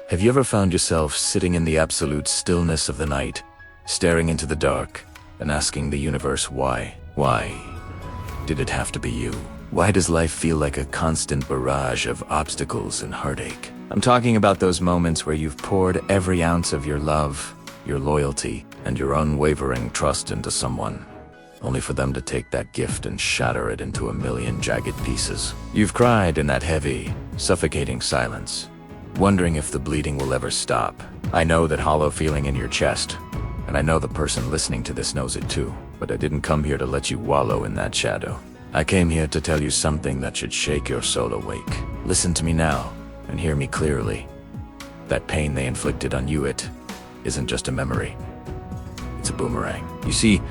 Have you ever found yourself sitting in the absolute stillness of the night, staring into the dark, and asking the universe why? Why did it have to be you? Why does life feel like a constant barrage of obstacles and heartache? I'm talking about those moments where you've poured every ounce of your love, your loyalty, and your unwavering trust into someone, only for them to take that gift and shatter it into a million jagged pieces. You've cried in that heavy, suffocating silence, wondering if the bleeding will ever stop. I know that hollow feeling in your chest, and I know the person listening to this knows it too, but I didn't come here to let you wallow in that shadow. I came here to tell you something that should shake your soul awake. Listen to me now, and hear me clearly. That pain they inflicted on you, it isn't just a memory. It's a boomerang. You see,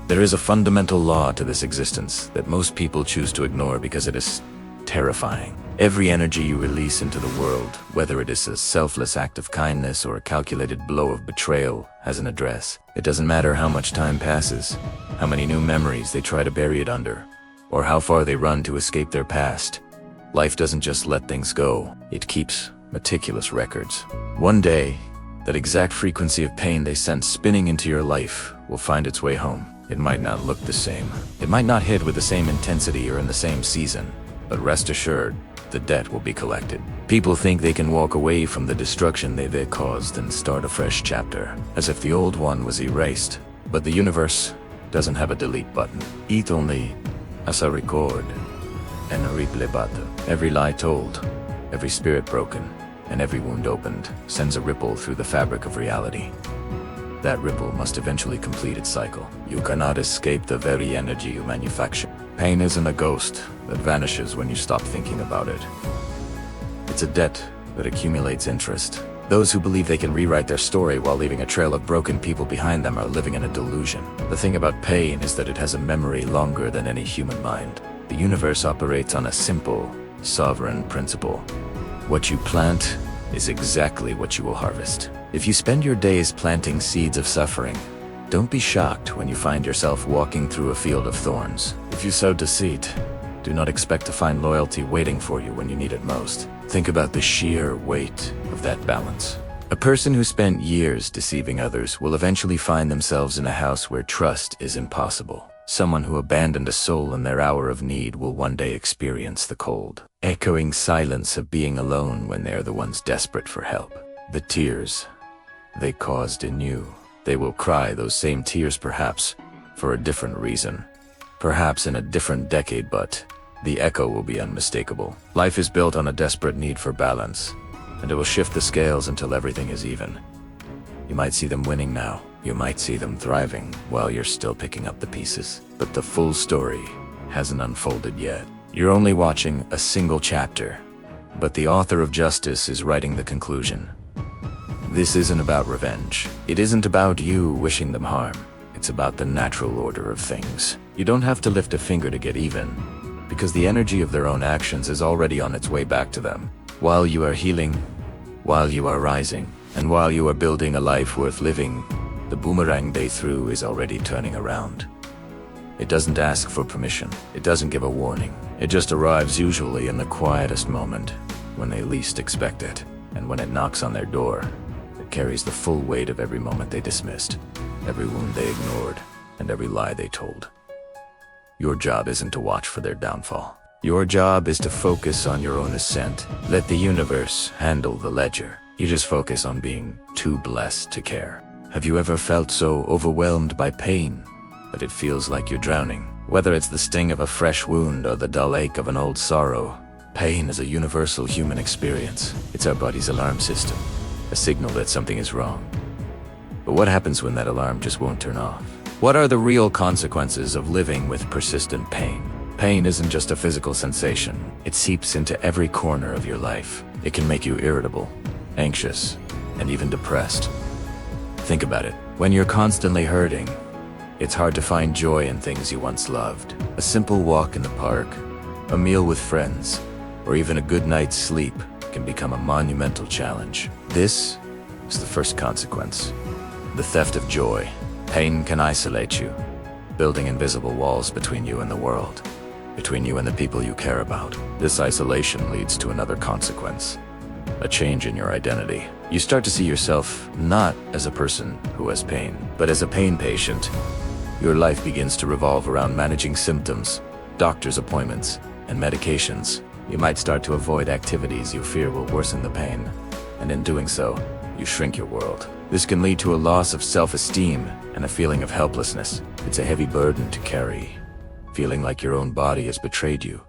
there is a fundamental law to this existence that most people choose to ignore because it is terrifying. Every energy you release into the world, whether it is a selfless act of kindness or a calculated blow of betrayal, has an address. It doesn't matter how much time passes, how many new memories they try to bury it under, or how far they run to escape their past. Life doesn't just let things go, it keeps meticulous records. One day, that exact frequency of pain they sent spinning into your life will find its way home. It might not look the same. It might not hit with the same intensity or in the same season, but rest assured, the debt will be collected. People think they can walk away from the destruction they've caused and start a fresh chapter, as if the old one was erased. But the universe doesn't have a delete button. It only has a record and a replay button. Every lie told, every spirit broken, and every wound opened sends a ripple through the fabric of reality. That ripple must eventually complete its cycle. You cannot escape the very energy you manufacture. Pain isn't a ghost that vanishes when you stop thinking about it. It's a debt that accumulates interest. Those who believe they can rewrite their story while leaving a trail of broken people behind them are living in a delusion. The thing about pain is that it has a memory longer than any human mind. The universe operates on a simple, sovereign principle. What you plant is exactly what you will harvest. If you spend your days planting seeds of suffering, don't be shocked when you find yourself walking through a field of thorns. If you sow deceit, do not expect to find loyalty waiting for you when you need it most. Think about the sheer weight of that balance. A person who spent years deceiving others will eventually find themselves in a house where trust is impossible. Someone who abandoned a soul in their hour of need will one day experience the cold, echoing silence of being alone when they are the ones desperate for help. The tears they caused in you, they will cry those same tears perhaps for a different reason, perhaps in a different decade, but the echo will be unmistakable. Life is built on a desperate need for balance, and it will shift the scales until everything is even. You might see them winning now, you might see them thriving while you're still picking up the pieces, but the full story hasn't unfolded yet. You're only watching a single chapter, but the author of justice is writing the conclusion. This isn't about revenge. It isn't about you wishing them harm. It's about the natural order of things. You don't have to lift a finger to get even, because the energy of their own actions is already on its way back to them. While you are healing, while you are rising, and while you are building a life worth living, the boomerang they threw is already turning around. It doesn't ask for permission. It doesn't give a warning. It just arrives usually in the quietest moment, when they least expect it. And when it knocks on their door, it carries the full weight of every moment they dismissed, every wound they ignored, and every lie they told. Your job isn't to watch for their downfall. Your job is to focus on your own ascent. Let the universe handle the ledger. You just focus on being too blessed to care. Have you ever felt so overwhelmed by pain that it feels like you're drowning? Whether it's the sting of a fresh wound or the dull ache of an old sorrow, pain is a universal human experience. It's our body's alarm system, a signal that something is wrong. But what happens when that alarm just won't turn off? What are the real consequences of living with persistent pain? Pain isn't just a physical sensation. It seeps into every corner of your life. It can make you irritable, anxious, and even depressed. Think about it. When you're constantly hurting, it's hard to find joy in things you once loved. A simple walk in the park, a meal with friends, or even a good night's sleep can become a monumental challenge. This is the first consequence: the theft of joy. Pain can isolate you, building invisible walls between you and the world, between you and the people you care about. This isolation leads to another consequence: a change in your identity. You start to see yourself not as a person who has pain, but as a pain patient. Your life begins to revolve around managing symptoms, doctor's appointments, and medications. You might start to avoid activities you fear will worsen the pain, and in doing so, you shrink your world. This can lead to a loss of self-esteem and a feeling of helplessness. It's a heavy burden to carry, feeling like your own body has betrayed you.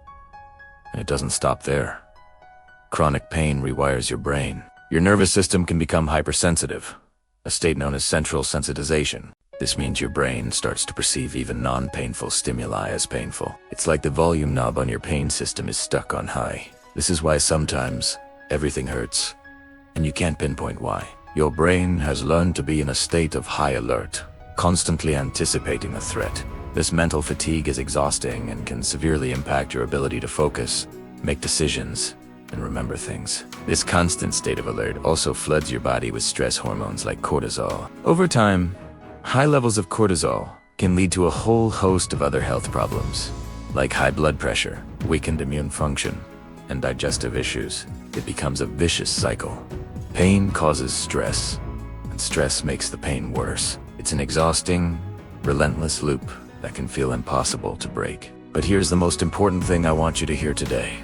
And it doesn't stop there. Chronic pain rewires your brain. Your nervous system can become hypersensitive, a state known as central sensitization. This means your brain starts to perceive even non-painful stimuli as painful. It's like the volume knob on your pain system is stuck on high. This is why sometimes everything hurts, and you can't pinpoint why. Your brain has learned to be in a state of high alert, constantly anticipating a threat. This mental fatigue is exhausting and can severely impact your ability to focus, make decisions, and remember things. This constant state of alert also floods your body with stress hormones like cortisol. Over time, high levels of cortisol can lead to a whole host of other health problems, like high blood pressure, weakened immune function, and digestive issues. It becomes a vicious cycle. Pain causes stress, and stress makes the pain worse. It's an exhausting, relentless loop that can feel impossible to break. But here's the most important thing I want you to hear today.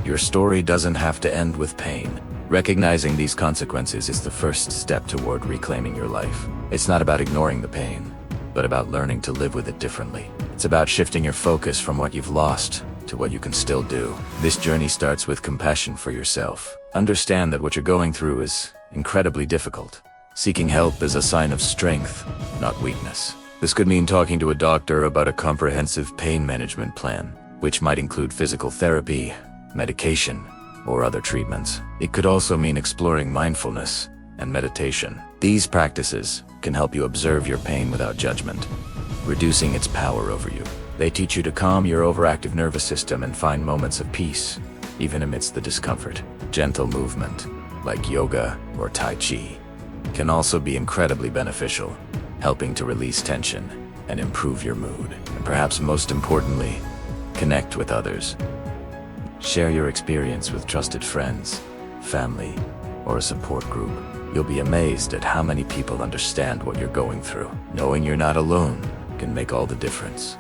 Your story doesn't have to end with pain. Recognizing these consequences is the first step toward reclaiming your life. It's not about ignoring the pain, but about learning to live with it differently. It's about shifting your focus from what you've lost to what you can still do. This journey starts with compassion for yourself. Understand that what you're going through is incredibly difficult. Seeking help is a sign of strength, not weakness. This could mean talking to a doctor about a comprehensive pain management plan, which might include physical therapy, medication, or other treatments. It could also mean exploring mindfulness and meditation. These practices can help you observe your pain without judgment, reducing its power over you. They teach you to calm your overactive nervous system and find moments of peace, even amidst the discomfort. Gentle movement, like yoga or Tai Chi, can also be incredibly beneficial, helping to release tension and improve your mood. And perhaps most importantly, connect with others. Share your experience with trusted friends, family, or a support group. You'll be amazed at how many people understand what you're going through. Knowing you're not alone can make all the difference.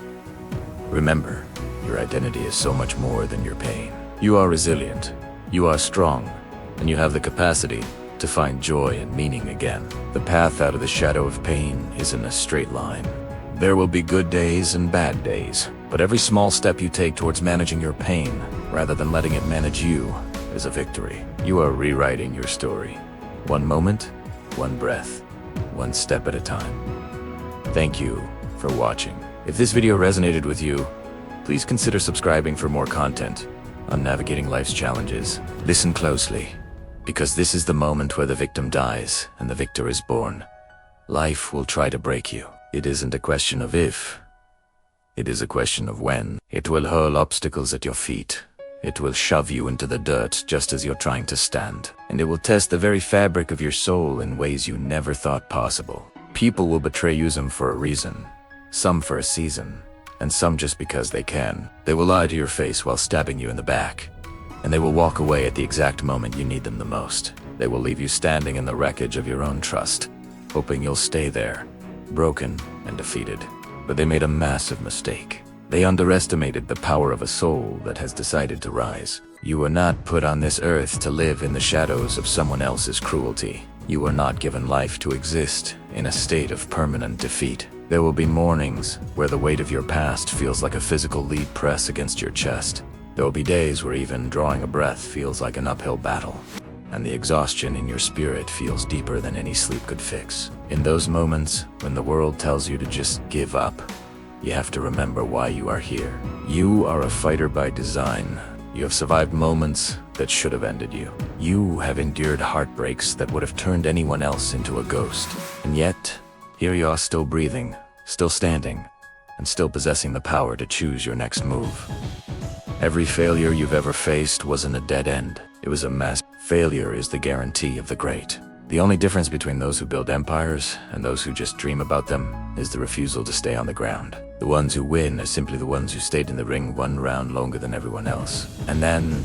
Remember, your identity is so much more than your pain. You are resilient, you are strong, and you have the capacity to find joy and meaning again. The path out of the shadow of pain isn't a straight line. There will be good days and bad days, but every small step you take towards managing your pain, rather than letting it manage you, is a victory. You are rewriting your story. One moment, one breath, one step at a time. Thank you for watching. If this video resonated with you, please consider subscribing for more content on navigating life's challenges. Listen closely, because this is the moment where the victim dies and the victor is born. Life will try to break you. It isn't a question of if, it is a question of when. It will hurl obstacles at your feet. It will shove you into the dirt just as you're trying to stand. And it will test the very fabric of your soul in ways you never thought possible. People will betray you for a reason, some for a season, and some just because they can. They will lie to your face while stabbing you in the back, and they will walk away at the exact moment you need them the most. They will leave you standing in the wreckage of your own trust, hoping you'll stay there, broken and defeated. But they made a massive mistake. They underestimated the power of a soul that has decided to rise. You were not put on this earth to live in the shadows of someone else's cruelty. You were not given life to exist in a state of permanent defeat. There will be mornings where the weight of your past feels like a physical lead press against your chest. There will be days where even drawing a breath feels like an uphill battle, and the exhaustion in your spirit feels deeper than any sleep could fix. In those moments, when the world tells you to just give up, you have to remember why you are here. You are a fighter by design. You have survived moments that should have ended you. You have endured heartbreaks that would have turned anyone else into a ghost. And yet, here you are, still breathing, still standing, and still possessing the power to choose your next move. Every failure you've ever faced wasn't a dead end. It was a mess. Failure is the guarantee of the great. The only difference between those who build empires and those who just dream about them is the refusal to stay on the ground. The ones who win are simply the ones who stayed in the ring one round longer than everyone else. And then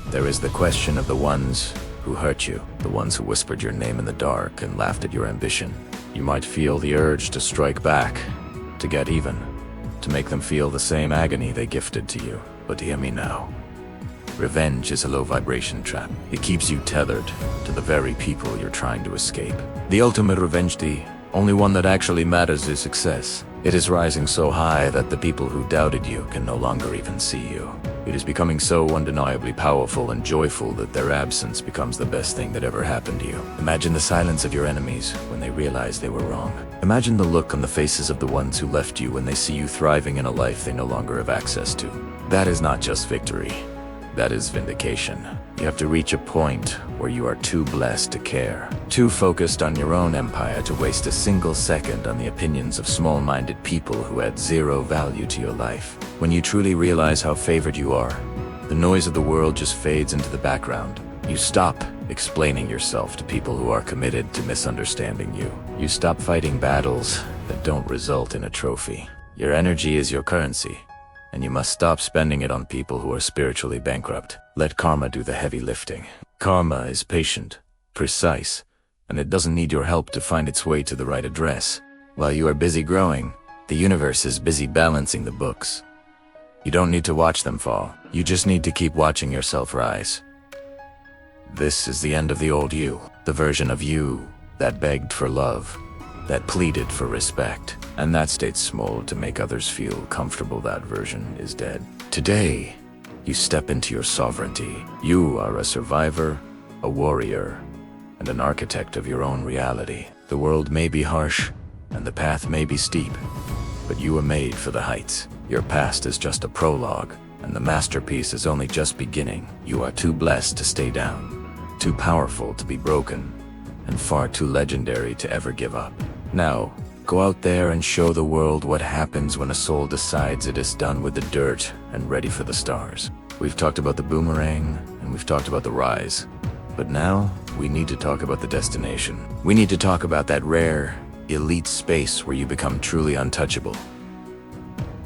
there is the question of the ones who hurt you, the ones who whispered your name in the dark and laughed at your ambition. You might feel the urge to strike back, to get even, to make them feel the same agony they gifted to you. But hear me now. Revenge is a low vibration trap. It keeps you tethered to the very people you're trying to escape. The ultimate revenge, the only one that actually matters, is success. It is rising so high that the people who doubted you can no longer even see you. It is becoming so undeniably powerful and joyful that their absence becomes the best thing that ever happened to you. Imagine the silence of your enemies when they realize they were wrong. Imagine the look on the faces of the ones who left you when they see you thriving in a life they no longer have access to. That is not just victory. That is vindication. You have to reach a point where you are too blessed to care, too focused on your own empire to waste a single second on the opinions of small-minded people who add zero value to your life. When you truly realize how favored you are, the noise of the world just fades into the background. You stop explaining yourself to people who are committed to misunderstanding you. You stop fighting battles that don't result in a trophy. Your energy is your currency, and you must stop spending it on people who are spiritually bankrupt. Let karma do the heavy lifting. Karma is patient, precise, and it doesn't need your help to find its way to the right address. While you are busy growing, the universe is busy balancing the books. You don't need to watch them fall. You just need to keep watching yourself rise. This is the end of the old you, the version of you that begged for love, that pleaded for respect, and that stayed small to make others feel comfortable. That version is dead. Today, you step into your sovereignty. You are a survivor, a warrior, and an architect of your own reality. The world may be harsh, and the path may be steep, but you are made for the heights. Your past is just a prologue, and the masterpiece is only just beginning. You are too blessed to stay down, too powerful to be broken, and far too legendary to ever give up. Now, go out there and show the world what happens when a soul decides it is done with the dirt and ready for the stars. We've talked about the boomerang, and we've talked about the rise. But now, we need to talk about the destination. We need to talk about that rare, elite space where you become truly untouchable.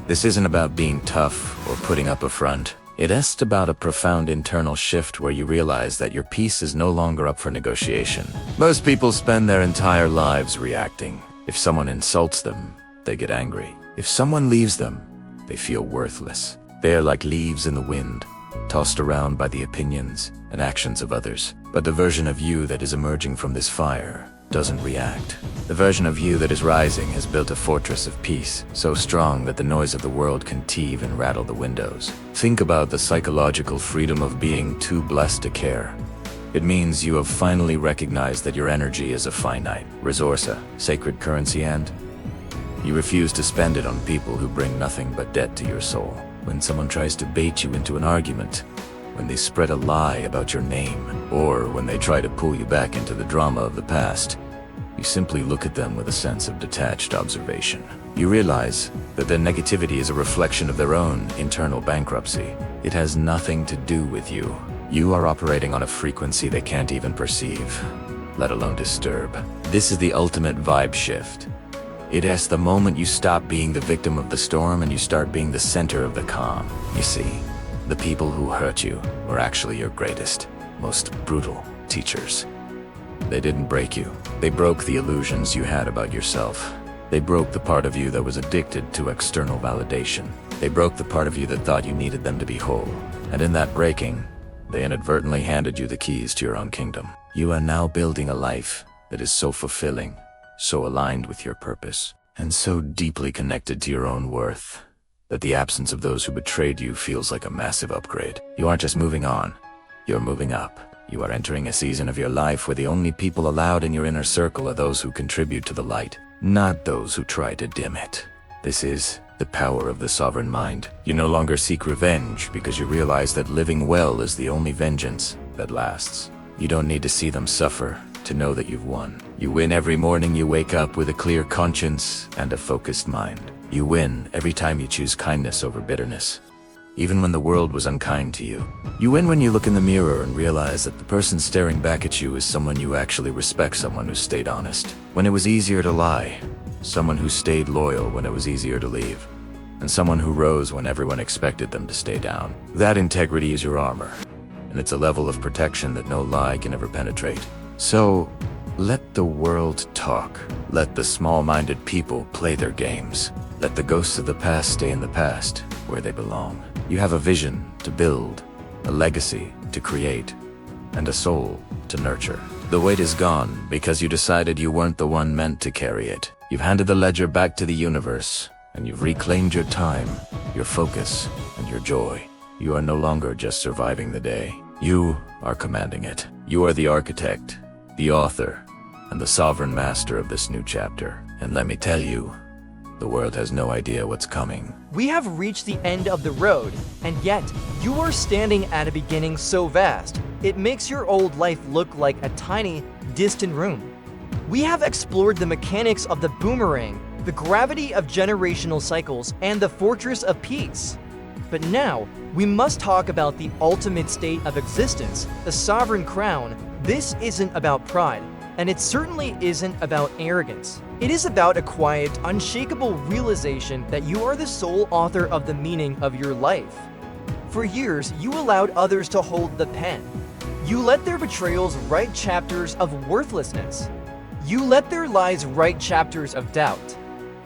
This isn't about being tough or putting up a front. It is about a profound internal shift where you realize that your peace is no longer up for negotiation. Most people spend their entire lives reacting. If someone insults them, they get angry. If someone leaves them, they feel worthless. They are like leaves in the wind, tossed around by the opinions and actions of others. But the version of you that is emerging from this fire doesn't react. The version of you that is rising has built a fortress of peace, so strong that the noise of the world can teeve and rattle the windows. Think about the psychological freedom of being too blessed to care. It means you have finally recognized that your energy is a finite resource, a sacred currency, and you refuse to spend it on people who bring nothing but debt to your soul. When someone tries to bait you into an argument, when they spread a lie about your name, or when they try to pull you back into the drama of the past, you simply look at them with a sense of detached observation. You realize that their negativity is a reflection of their own internal bankruptcy. It has nothing to do with you. You are operating on a frequency they can't even perceive, let alone disturb. This is the ultimate vibe shift. It is the moment you stop being the victim of the storm and you start being the center of the calm. You see, the people who hurt you were actually your greatest, most brutal teachers. They didn't break you. They broke the illusions you had about yourself. They broke the part of you that was addicted to external validation. They broke the part of you that thought you needed them to be whole. And in that breaking, they inadvertently handed you the keys to your own kingdom. You are now building a life that is so fulfilling, so aligned with your purpose, and so deeply connected to your own worth, that the absence of those who betrayed you feels like a massive upgrade. You aren't just moving on, you're moving up. You are entering a season of your life where the only people allowed in your inner circle are those who contribute to the light, not those who try to dim it. This is the power of the sovereign mind. You no longer seek revenge because you realize that living well is the only vengeance that lasts. You don't need to see them suffer to know that you've won. You win every morning you wake up with a clear conscience and a focused mind. You win every time you choose kindness over bitterness, even when the world was unkind to you. You win when you look in the mirror and realize that the person staring back at you is someone you actually respect, someone who stayed honest when it was easier to lie, someone who stayed loyal when it was easier to leave, and someone who rose when everyone expected them to stay down. That integrity is your armor. and it's a level of protection that no lie can ever penetrate. So, let the world talk. Let the small-minded people play their games. Let the ghosts of the past stay in the past, where they belong. You have a vision to build, a legacy to create, and a soul to nurture. The weight is gone because you decided you weren't the one meant to carry it. You've handed the ledger back to the universe, and you've reclaimed your time, your focus, and your joy. You are no longer just surviving the day. You are commanding it. You are the architect, the author, and the sovereign master of this new chapter. And let me tell you, the world has no idea what's coming. We have reached the end of the road, and yet you are standing at a beginning so vast, it makes your old life look like a tiny, distant room. We have explored the mechanics of the boomerang, the gravity of generational cycles, and the fortress of peace. But now, we must talk about the ultimate state of existence, the sovereign crown. This isn't about pride, and it certainly isn't about arrogance. It is about a quiet, unshakable realization that you are the sole author of the meaning of your life. For years, you allowed others to hold the pen. You let their betrayals write chapters of worthlessness. You let their lies write chapters of doubt.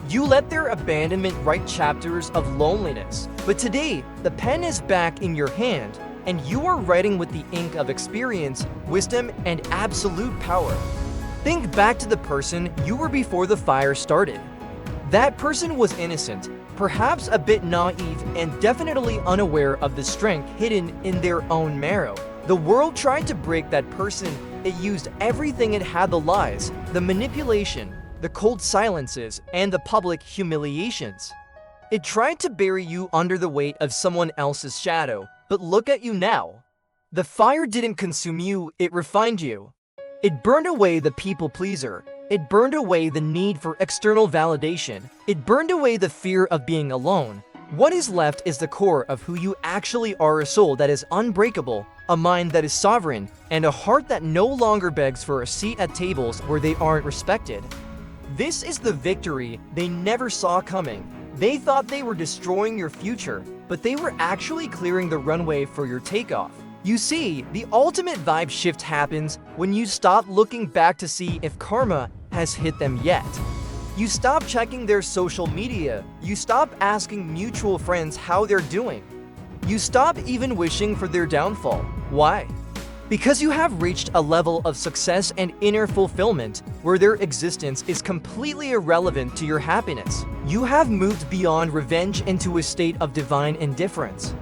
You let their abandonment write chapters of loneliness. But today, the pen is back in your hand, and you are writing with the ink of experience, wisdom, and absolute power. Think back to the person you were before the fire started. That person was innocent, perhaps a bit naive, and definitely unaware of the strength hidden in their own marrow. The world tried to break that person. It used everything it had: the lies, the manipulation, the cold silences, and the public humiliations. It tried to bury you under the weight of someone else's shadow, but look at you now. The fire didn't consume you, it refined you. It burned away the people pleaser. It burned away the need for external validation. It burned away the fear of being alone. What is left is the core of who you actually are: a soul that is unbreakable, a mind that is sovereign, and a heart that no longer begs for a seat at tables where they aren't respected. This is the victory they never saw coming. They thought they were destroying your future, but they were actually clearing the runway for your takeoff. You see, the ultimate vibe shift happens when you stop looking back to see if karma has hit them yet. You stop checking their social media. You stop asking mutual friends how they're doing. You stop even wishing for their downfall. Why? Because you have reached a level of success and inner fulfillment where their existence is completely irrelevant to your happiness. You have moved beyond revenge into a state of divine indifference.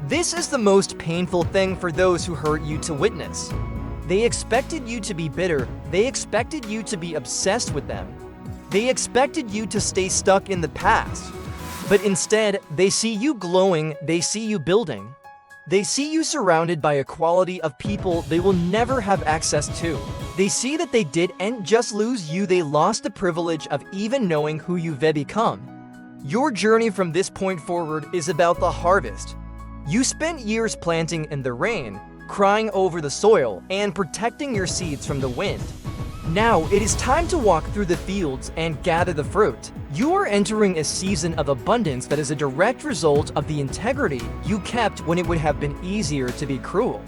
This is the most painful thing for those who hurt you to witness. They expected you to be bitter. They expected you to be obsessed with them. They expected you to stay stuck in the past. But instead, they see you glowing, they see you building. They see you surrounded by a quality of people they will never have access to. They see that they didn't just lose you, they lost the privilege of even knowing who you've become. Your journey from this point forward is about the harvest. You spent years planting in the rain, crying over the soil, and protecting your seeds from the wind. Now it is time to walk through the fields and gather the fruit. You are entering a season of abundance that is a direct result of the integrity you kept when it would have been easier to be cruel.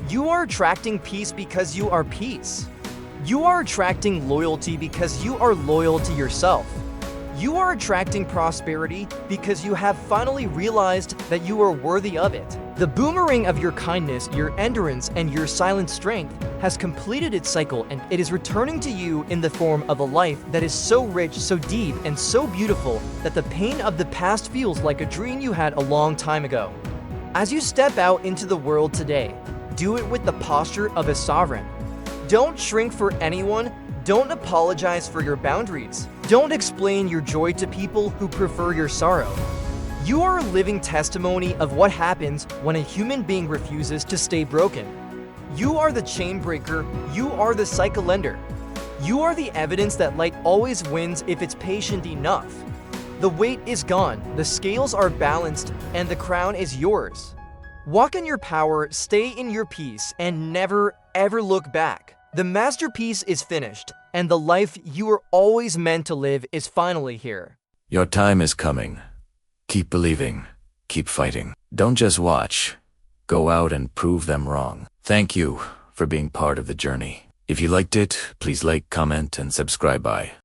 You are attracting peace because you are peace. You are attracting loyalty because you are loyal to yourself. You are attracting prosperity because you have finally realized that you are worthy of it. The boomerang of your kindness, your endurance, and your silent strength has completed its cycle, and it is returning to you in the form of a life that is so rich, so deep, and so beautiful that the pain of the past feels like a dream you had a long time ago. As you step out into the world today, do it with the posture of a sovereign. Don't shrink for anyone. Don't apologize for your boundaries. Don't explain your joy to people who prefer your sorrow. You are a living testimony of what happens when a human being refuses to stay broken. You are the chain breaker. You are the cycle ender. You are the evidence that light always wins if it's patient enough. The weight is gone, the scales are balanced, and the crown is yours. Walk in your power, stay in your peace, and never, ever look back. The masterpiece is finished, and the life you were always meant to live is finally here. Your time is coming. Keep believing. Keep fighting. Don't just watch. Go out and prove them wrong. Thank you for being part of the journey. If you liked it, please like, comment, and subscribe. Bye.